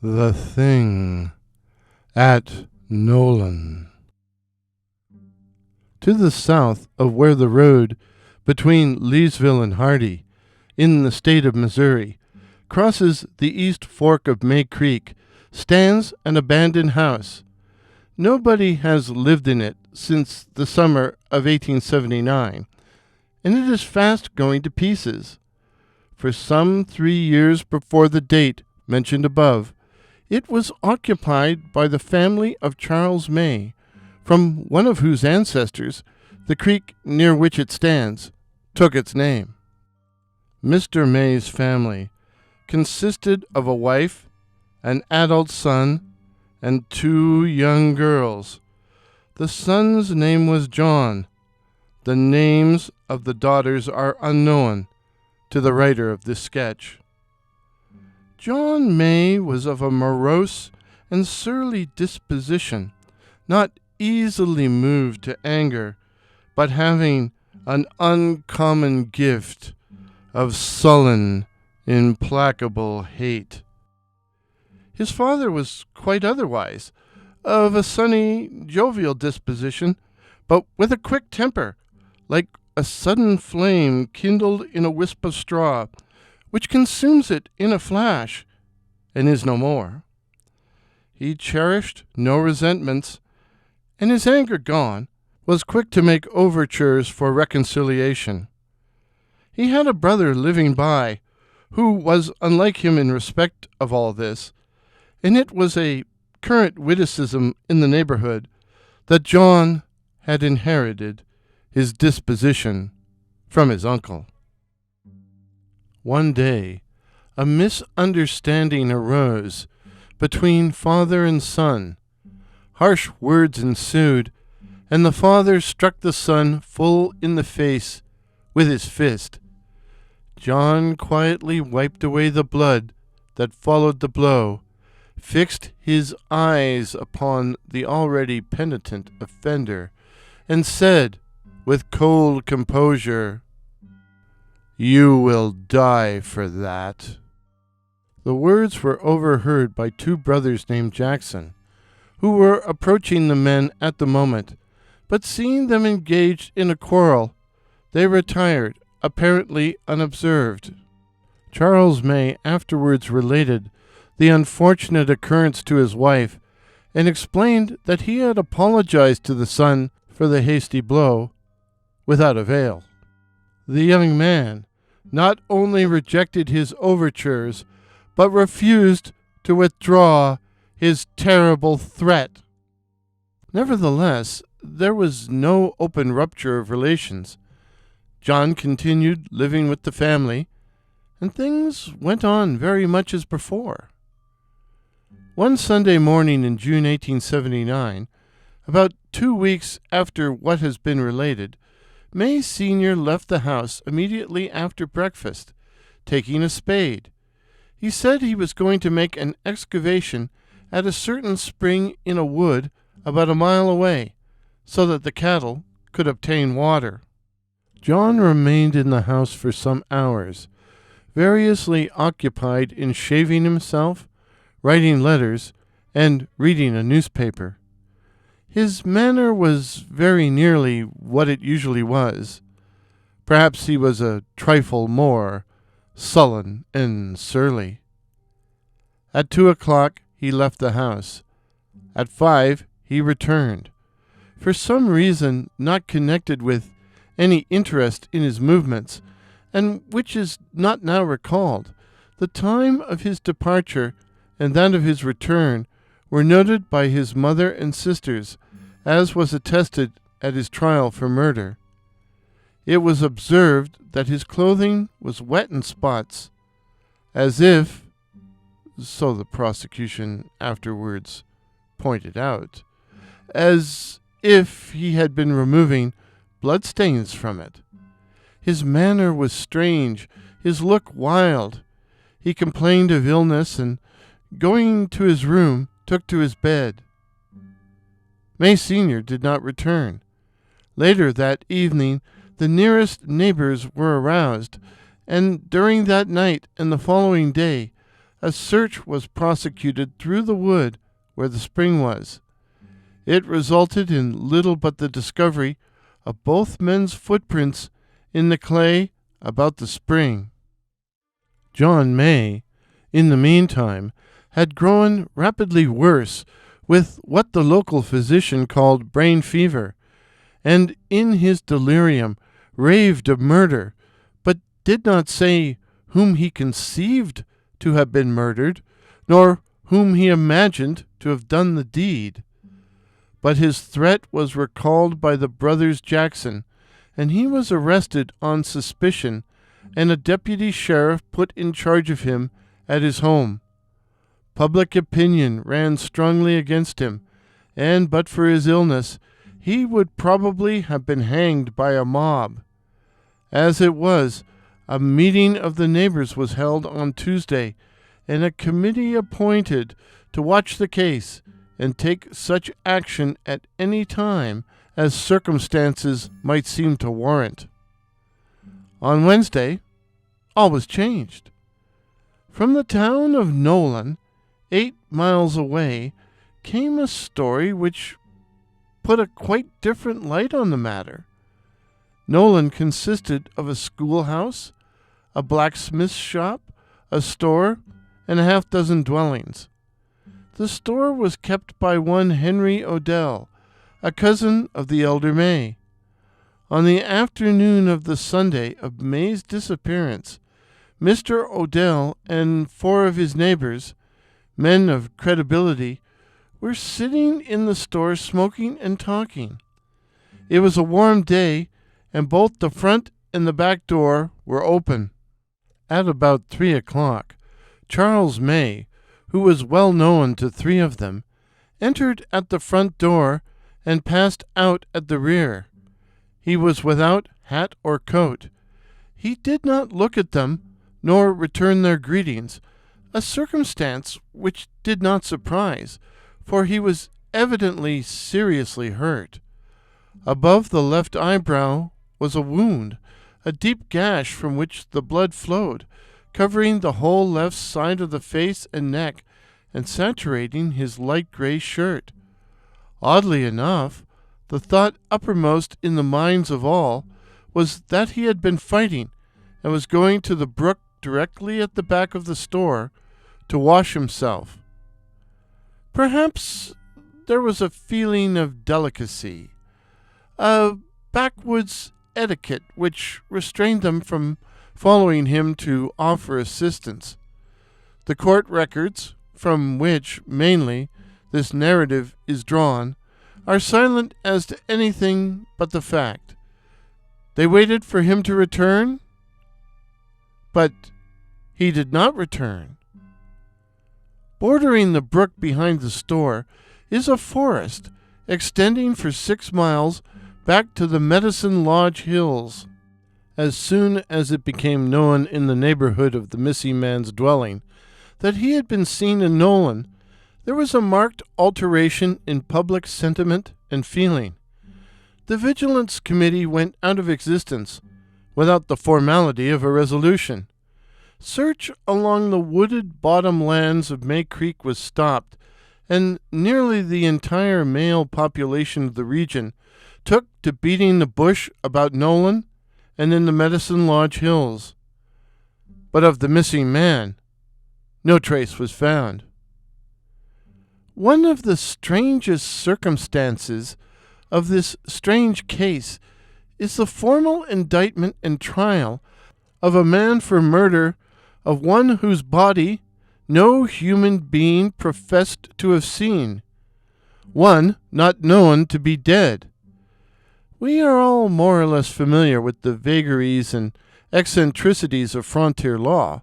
The Thing at Nolan. To the south of where the road between Leesville and Hardy, in the state of Missouri, crosses the east fork of May Creek, stands an abandoned house. Nobody has lived in it since the summer of 1879, and it is fast going to pieces. For some 3 years before the date mentioned above, it was occupied by the family of Charles May, from one of whose ancestors the creek near which it stands took its name. Mr. May's family consisted of a wife, an adult son, and 2 young girls. The son's name was John. The names of the daughters are unknown to the writer of this sketch. John May was of a morose and surly disposition, not easily moved to anger, but having an uncommon gift of sullen, implacable hate. His father was quite otherwise, of a sunny, jovial disposition, but with a quick temper, like a sudden flame kindled in a wisp of straw, which consumes it in a flash, and is no more. He cherished no resentments, and his anger gone, was quick to make overtures for reconciliation. He had a brother living by, who was unlike him in respect of all this, and it was a current witticism in the neighborhood that John had inherited his disposition from his uncle. One day, a misunderstanding arose between father and son. Harsh words ensued, and the father struck the son full in the face with his fist. John quietly wiped away the blood that followed the blow, fixed his eyes upon the already penitent offender, and said with cold composure, "You will die for that." The words were overheard by 2 brothers named Jackson, who were approaching the men at the moment, but seeing them engaged in a quarrel, they retired, apparently unobserved. Charles May afterwards related the unfortunate occurrence to his wife, and explained that he had apologized to the son for the hasty blow, without avail. The young man not only rejected his overtures, but refused to withdraw his terrible threat. Nevertheless, there was no open rupture of relations. John continued living with the family, and things went on very much as before. One Sunday morning in June 1879, about 2 weeks after what has been related, May Sr. left the house immediately after breakfast, taking a spade. He said he was going to make an excavation at a certain spring in a wood about a mile away, so that the cattle could obtain water. John remained in the house for some hours, variously occupied in shaving himself, writing letters, and reading a newspaper. His manner was very nearly what it usually was. Perhaps he was a trifle more sullen and surly. At 2 o'clock he left the house. At 5 he returned. For some reason not connected with any interest in his movements, and which is not now recalled, the time of his departure and that of his return were noted by his mother and sisters, as was attested at his trial for murder. It was observed that his clothing was wet in spots, as if, so the prosecution afterwards pointed out, as if he had been removing bloodstains from it. His manner was strange, his look wild. He complained of illness, and going to his room, took to his bed. May Sr. did not return. Later that evening, the nearest neighbors were aroused, and during that night and the following day, a search was prosecuted through the wood where the spring was. It resulted in little but the discovery of both men's footprints in the clay about the spring. John May, in the meantime, had grown rapidly worse with what the local physician called brain fever, and in his delirium raved of murder, but did not say whom he conceived to have been murdered, nor whom he imagined to have done the deed. But his threat was recalled by the brothers Jackson, and he was arrested on suspicion, and a deputy sheriff put in charge of him at his home. Public opinion ran strongly against him, and but for his illness, he would probably have been hanged by a mob. As it was, a meeting of the neighbors was held on Tuesday, and a committee appointed to watch the case and take such action at any time as circumstances might seem to warrant. On Wednesday, all was changed. From the town of Nolan, 8 miles away, came a story which put a quite different light on the matter. Nolan consisted of a schoolhouse, a blacksmith's shop, a store, and a half-dozen dwellings. The store was kept by one Henry Odell, a cousin of the elder May. On the afternoon of the Sunday of May's disappearance, Mr. Odell and 4 of his neighbors, men of credibility, were sitting in the store smoking and talking. It was a warm day, and both the front and the back door were open. At about 3 o'clock, Charles May, who was well known to 3 of them, entered at the front door and passed out at the rear. He was without hat or coat. He did not look at them, nor return their greetings, a circumstance which did not surprise, for he was evidently seriously hurt. Above the left eyebrow was a wound, a deep gash from which the blood flowed, covering the whole left side of the face and neck, and saturating his light gray shirt. Oddly enough, the thought uppermost in the minds of all was that he had been fighting, and was going to the brook directly at the back of the store to wash himself. Perhaps there was a feeling of delicacy, a backwoods etiquette which restrained them from following him to offer assistance. The court records, from which, mainly, this narrative is drawn, are silent as to anything but the fact. They waited for him to return, but he did not return. Bordering the brook behind the store is a forest extending for 6 miles back to the Medicine Lodge Hills. As soon as it became known in the neighborhood of the missing man's dwelling that he had been seen in Nolan, there was a marked alteration in public sentiment and feeling. The Vigilance Committee went out of existence without the formality of a resolution. Search along the wooded bottom lands of May Creek was stopped, and nearly the entire male population of the region took to beating the bush about Nolan and in the Medicine Lodge Hills. But of the missing man, no trace was found. One of the strangest circumstances of this strange case is the formal indictment and trial of a man for murder of one whose body no human being professed to have seen, one not known to be dead. We are all more or less familiar with the vagaries and eccentricities of frontier law,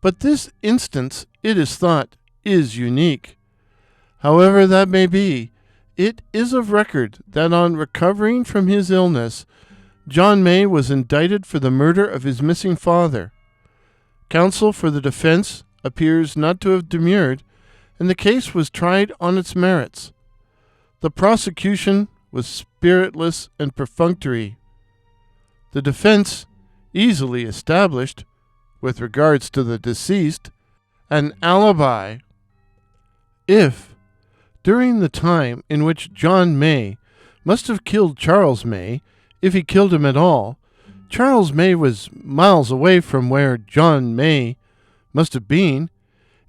but this instance, it is thought, is unique. However that may be, it is of record that on recovering from his illness, John May was indicted for the murder of his missing father. Counsel for the defense appears not to have demurred, and the case was tried on its merits. The prosecution was spiritless and perfunctory. The defense easily established, with regards to the deceased, an alibi. If, during the time in which John May must have killed Charles May, if he killed him at all, Charles May was miles away from where John May must have been,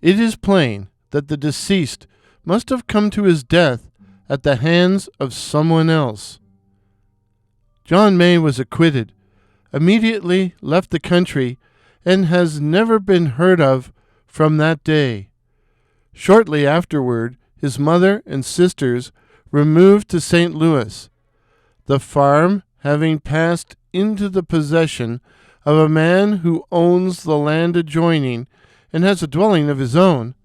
it is plain that the deceased must have come to his death at the hands of someone else. John May was acquitted, immediately left the country, and has never been heard of from that day. Shortly afterward, his mother and sisters removed to St. Louis, the farm having passed into the possession of a man who owns the land adjoining and has a dwelling of his own.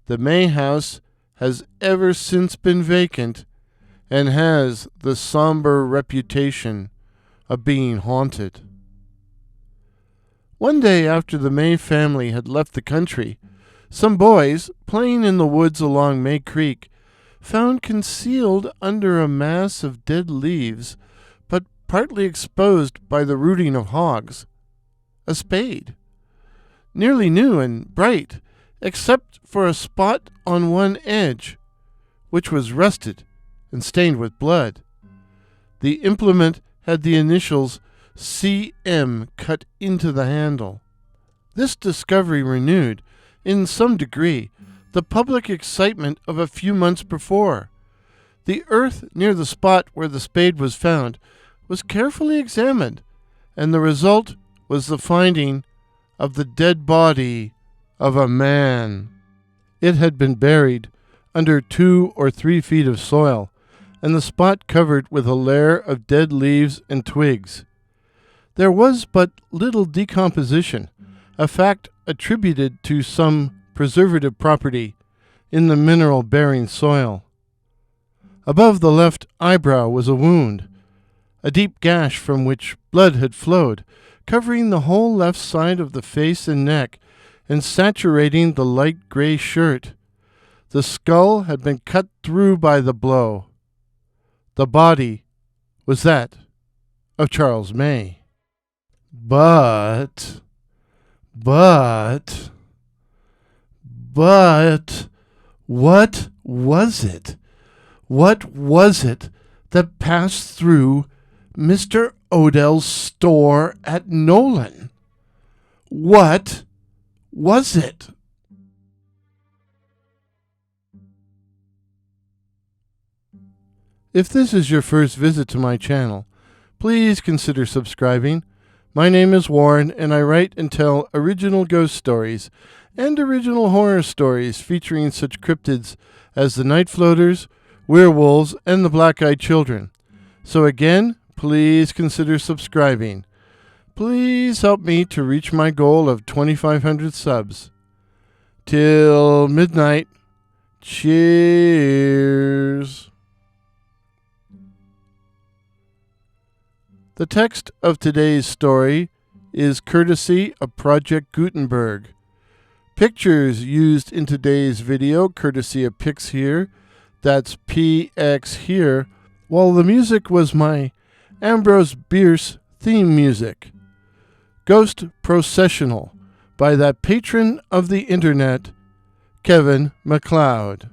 The May house has ever since been vacant and has the somber reputation of being haunted. One day after the May family had left the country, some boys, playing in the woods along May Creek, found concealed under a mass of dead leaves, but partly exposed by the rooting of hogs, a spade, nearly new and bright, except for a spot on one edge, which was rusted and stained with blood. The implement had the initials CM cut into the handle. This discovery renewed, in some degree, the public excitement of a few months before. The earth near the spot where the spade was found was carefully examined, and the result was the finding of the dead body of a man. It had been buried under 2 or 3 feet of soil, and the spot covered with a layer of dead leaves and twigs. There was but little decomposition, a fact attributed to some preservative property in the mineral-bearing soil. Above the left eyebrow was a wound, a deep gash from which blood had flowed, covering the whole left side of the face and neck and saturating the light gray shirt. The skull had been cut through by the blow. The body was that of Charles May. But, what was it? What was it that passed through Mr. Odell's store at Nolan? What was it? If this is your first visit to my channel, please consider subscribing. My name is Warren, and I write and tell original ghost stories and original horror stories featuring such cryptids as the Night Floaters, werewolves, and the Black-Eyed Children. So again, please consider subscribing. Please help me to reach my goal of 2,500 subs. Till midnight. Cheers. The text of today's story is courtesy of Project Gutenberg. Pictures used in today's video, courtesy of Pix here, that's PX here, while the music was my Ambrose Bierce theme music. Ghost Processional by that patron of the internet, Kevin MacLeod.